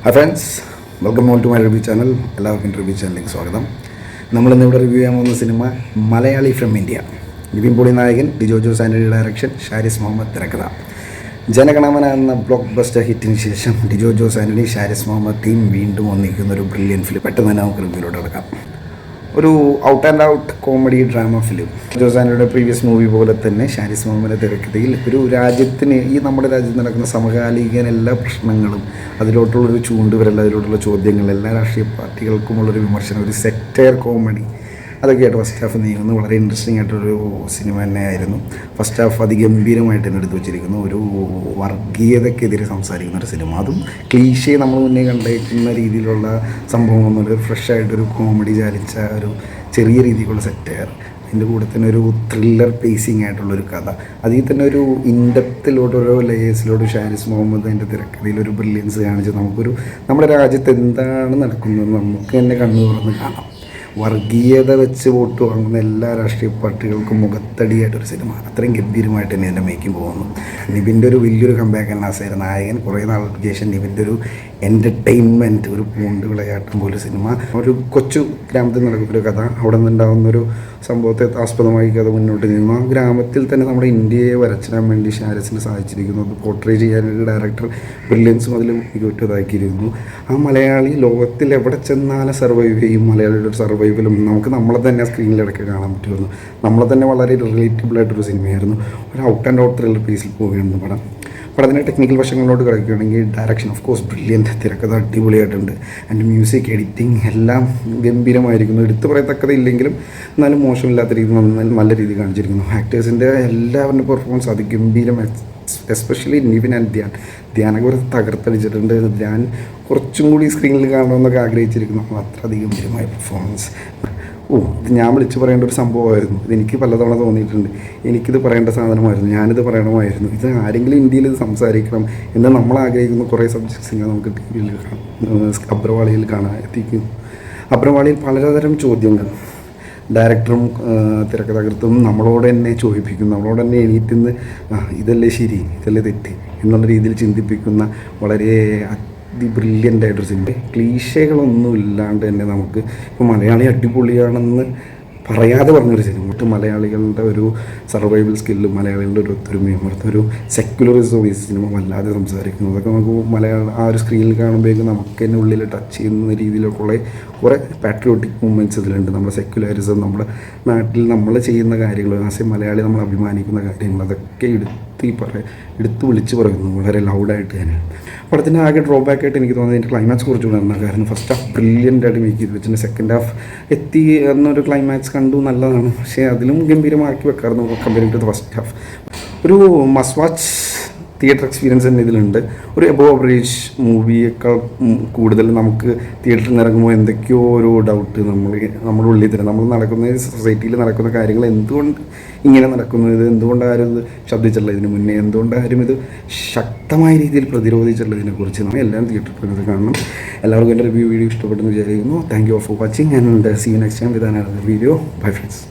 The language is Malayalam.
Hi friends, welcome on to my review channel. എല്ലാവർക്കും റിവ്യൂ ചാനലിലേക്ക് സ്വാഗതം. നമ്മളിന്നിവിടെ റിവ്യൂ ചെയ്യാൻ പോകുന്ന സിനിമ മലയാളി ഫ്രം ഇന്ത്യ. നിവിൻ പോളി നായകൻ, ലിജോ ജോസ് ആൻ്റണി ഡയറക്ഷൻ, ഷാരിസ് മുഹമ്മദ് തിരക്കഥ. ജനഗണമന എന്ന ബ്ലോക്ക് ബസ്റ്റർ ഹിറ്റിന് ശേഷം ലിജോ ജോസ് ആൻ്റണി, ഷാരിസ് മുഹമ്മദ് ടീം വീണ്ടും ഒന്നിക്കുന്ന ഒരു ബ്രില്യൻ ഫിലിം. പെട്ടെന്ന് തന്നെ നമുക്ക് റിവ്യൂലോട്ട് കിടക്കാം. ഒരു out and out comedy drama film. Jose ആൻ്റണിയുടെ പ്രീവിയസ് മൂവി പോലെ തന്നെ ഷാരിസ് മുഹമ്മദിൻ്റെ തിരക്കഥയിൽ ഒരു രാജ്യത്തിന്, ഈ നമ്മുടെ രാജ്യത്ത് നടക്കുന്ന സമകാലിക എല്ലാ പ്രശ്നങ്ങളും, അതിലോട്ടുള്ളൊരു ചൂണ്ടുവരൽ, അതിലോട്ടുള്ള ചോദ്യങ്ങൾ, എല്ലാ രാഷ്ട്രീയ പാർട്ടികൾക്കുമുള്ളൊരു വിമർശനം, ഒരു സെറ്റയർ കോമഡി, അതൊക്കെയായിട്ട് ഫസ്റ്റ് ഹാഫ് നീങ്ങുന്നു. വളരെ ഇൻട്രസ്റ്റിംഗ് ആയിട്ടൊരു സിനിമ തന്നെയായിരുന്നു. ഫസ്റ്റ് ഹാഫ് അതിഗംഭീരമായിട്ട് തന്നെ എടുത്തു വച്ചിരിക്കുന്നു. ഒരു വർഗീയതയ്ക്കെതിരെ സംസാരിക്കുന്ന ഒരു സിനിമ, അതും ക്ലീശയെ നമ്മൾ മുന്നേ കണ്ടേക്കുന്ന രീതിയിലുള്ള സംഭവമൊന്നുമില്ല. ഒരു ഫ്രഷ് ആയിട്ടൊരു കോമഡി ചാലിച്ച ഒരു ചെറിയ രീതിയിലുള്ള സെറ്റയർ, അതിൻ്റെ കൂടെ തന്നെ ഒരു ത്രില്ലർ പേസിങ് ആയിട്ടുള്ളൊരു കഥ, അതിൽ തന്നെ ഒരു ഇൻഡെപ്തിലോട്ട്, ഓരോ ലേയേഴ്സിലോട്ട് ഷാരിസ് മുഹമ്മദ് അതിൻ്റെ തിരക്കഥയിൽ ഒരു ബ്രില്യൻസ് കാണിച്ച് നമ്മുടെ രാജ്യത്ത് എന്താണ് നടക്കുന്നത് നമുക്ക് തന്നെ കണ്ണു തുറന്ന് കാണാം. വർഗീയത വെച്ച് വോട്ട് വാങ്ങുന്ന എല്ലാ രാഷ്ട്രീയ പാർട്ടികൾക്കും മുഖത്തടിയായിട്ടൊരു സിനിമ. അത്രയും ഗംഭീരമായിട്ട് തന്നെ എൻ്റെ മേക്കിംഗ് പോകുന്നു. നിവിൻ്റെ ഒരു വലിയൊരു കമ്പാക്ക് നാസേർ നായകൻ. കുറേ നാൾക്ക് ശേഷം നിവിൻ്റെ ഒരു എൻ്റർടൈൻമെൻറ്റ്, ഒരു പൂണ്ട് വിളയാട്ടം പോലെ സിനിമ. ഒരു കൊച്ചു ഗ്രാമത്തിൽ നടക്കുന്നൊരു കഥ, അവിടെ നിന്നുണ്ടാകുന്നൊരു സംഭവത്തെ ആസ്പദമായി കഥ മുന്നോട്ട് നീങ്ങുന്നു. ആ ഗ്രാമത്തിൽ തന്നെ നമ്മുടെ ഇന്ത്യയെ വരച്ചിടാൻ വേണ്ടി ഷാരിസിന് സാധിച്ചിരിക്കുന്നു. അത് പോർട്രേ ചെയ്യാനൊരു ഡയറക്ടർ ബ്രില്യൻസും അതിൽ മികവുറ്റതാക്കിയിരുന്നു. ആ മലയാളി ലോകത്തിൽ എവിടെ ചെന്നാലും സർവൈവ് ചെയ്യും. മലയാളിയുടെ ഒരു സർവൈവലും നമുക്ക് നമ്മളെ തന്നെ സ്ക്രീനിലിടയ്ക്ക് കാണാൻ പറ്റുമായിരുന്നു. നമ്മളെ തന്നെ വളരെ റിലേറ്റബിളായിട്ടൊരു സിനിമയായിരുന്നു. ഒരു ഔട്ട് ആൻഡ് ഔട്ട് ത്രില്ലർ പേസിൽ പോവുകയാണ് പടത്തിൻ്റെ ടെക്നിക്കൽ വശങ്ങളിലോട്ട് കിടക്കുകയാണെങ്കിൽ ഡയറക്ഷൻ ഓഫ് കോഴ്സ് ബ്രില്യൻറ്റ്, തിരക്കഥ അടിപൊളിയായിട്ടുണ്ട്. ആൻഡ് മ്യൂസിക്, എഡിറ്റിംഗ് എല്ലാം ഗംഭീരമായിരിക്കുന്നു. എടുത്തു പറയത്തക്കത് ഇല്ലെങ്കിലും എന്നാലും മോശമില്ലാത്ത രീതിയിൽ നല്ല രീതിയിൽ കാണിച്ചിരിക്കുന്നു. ആക്ടേഴ്സിൻ്റെ എല്ലാവരുടെ പെർഫോമൻസ് അതിഗംഭീരം. എസ്പെഷ്യലി നിവിൻ ആൻഡ് ധ്യാനൊക്കെ ഒരു തകർത്തടിച്ചിട്ടുണ്ട്. ധ്യാൻ കുറച്ചും കൂടി സ്ക്രീനിൽ കാണണമെന്നൊക്കെ ആഗ്രഹിച്ചിരിക്കുന്നു. അത്രയധികം ഗംഭീരമായ പെർഫോമൻസ്. ഇത് ഞാൻ വിളിച്ച് പറയേണ്ട ഒരു സംഭവമായിരുന്നു. ഇതെനിക്ക് പലതവണ തോന്നിയിട്ടുണ്ട്. എനിക്കിത് പറയേണ്ട സാധനമായിരുന്നു, ഞാനിത് പറയണമായിരുന്നു. ഇത് ആരെങ്കിലും ഇന്ത്യയിൽ ഇത് സംസാരിക്കണം എന്ന് നമ്മൾ ആഗ്രഹിക്കുന്ന കുറേ സബ്ജക്ട്സിനെ നമുക്ക് ടി വിയിൽ അബ്രവാളിയിൽ കാണാൻ എത്തിക്കുന്നു. അബ്രവാളിയിൽ പലതരം ചോദ്യങ്ങൾ ഡയറക്ടറും തിരക്കഥാകൃത്തും നമ്മളോട് തന്നെ ചോദിപ്പിക്കുന്നു. നമ്മളോട് തന്നെ എണീറ്റുന്ന് ഇതല്ലേ ശരി, ഇതല്ലേ തെറ്റ് എന്നുള്ള രീതിയിൽ ചിന്തിപ്പിക്കുന്ന വളരെ ബ്രില്യൻ്റ് ആയിട്ടൊരു സിനിമ. ക്ലീശകളൊന്നും ഇല്ലാണ്ട് തന്നെ നമുക്ക് ഇപ്പോൾ മലയാളി അടിപൊളിയാണെന്ന് പറയാതെ പറഞ്ഞൊരു സിനിമ. മലയാളികളുടെ ഒരു സർവൈവൽ സ്കില്ലും മലയാളികളുടെ ഒരു ഒത്തൊരുമയും ഒരു സെക്യുലറിസവും ഈ സിനിമ വല്ലാതെ സംസാരിക്കുന്നു. അതൊക്കെ നമുക്ക് ആ ഒരു സ്ക്രീനിൽ കാണുമ്പോഴേക്കും നമുക്ക് തന്നെ ഉള്ളിൽ ടച്ച് ചെയ്യുന്ന രീതിയിലൊക്കെ കുറേ പാട്രിയോട്ടിക് മൂവ്മെൻറ്റ്സ് ഇതിലുണ്ട്. നമ്മുടെ സെക്യുലറിസം, നമ്മുടെ നാട്ടിൽ നമ്മൾ ചെയ്യുന്ന കാര്യങ്ങൾ, ആസ് എ മലയാളി നമ്മൾ അഭിമാനിക്കുന്ന കാര്യങ്ങൾ, അതൊക്കെ എടുത്ത് വിളിച്ച് പറയുന്നു വളരെ ലൗഡായിട്ട് തന്നെയാണ്. പടത്തിൻ്റെ ആകെ ഡ്രോബാക്ക് ആയിട്ട് എനിക്ക് തോന്നുന്നത് അതിൻ്റെ ക്ലൈമാക്സ് കുറച്ചുകൂടെ നന്നായിരുന്നു. ഫസ്റ്റ് ഹാഫ് ബ്രില്യൻ്റ് ആയിട്ട് മേക്ക് ചെയ്ത് വെച്ചിട്ട് സെക്കൻഡ് ഹാഫ് എത്തി എന്നൊരു ക്ലൈമാക്സ് കണ്ടു, നല്ലതാണ്. പക്ഷേ അതിലും ഗംഭീരമാക്കി വെക്കാറുണ്ട് comparing to the first half. ഒരു മസ്റ്റ് വാച്ച് തിയേറ്റർ എക്സ്പീരിയൻസ് തന്നെ ഇതിലുണ്ട്. ഒരു എബോവ് ആവറേജ് മൂവിയേക്കാൾ കൂടുതൽ നമുക്ക് തിയേറ്ററിൽ നിന്ന് ഇറങ്ങുമ്പോൾ എന്തൊക്കെയോ ഒരു ഡൗട്ട് നമ്മുടെ ഉള്ളിൽ തരും. നമ്മൾ നടക്കുന്ന സൊസൈറ്റിയിൽ നടക്കുന്ന കാര്യങ്ങൾ എന്തുകൊണ്ട് ഇങ്ങനെ നടക്കുന്നത്, ഇത് എന്തുകൊണ്ട് ആരും ഇത് ശബ്ദിച്ചിട്ടുള്ള ഇതിന് മുന്നേ, എന്തുകൊണ്ട് ആരും ഇത് ശക്തമായ രീതിയിൽ പ്രതിരോധിച്ചിട്ടുള്ളതിനെക്കുറിച്ച് നമ്മൾ എല്ലാം തിയേറ്ററിൽ ഇത് കാണണം. എല്ലാവർക്കും എൻ്റെ റിവ്യൂ വീഡിയോ ഇഷ്ടപ്പെട്ടെന്ന് വിചാരിക്കുന്നു. Thank you for watching and see you next time with another video. Bye friends.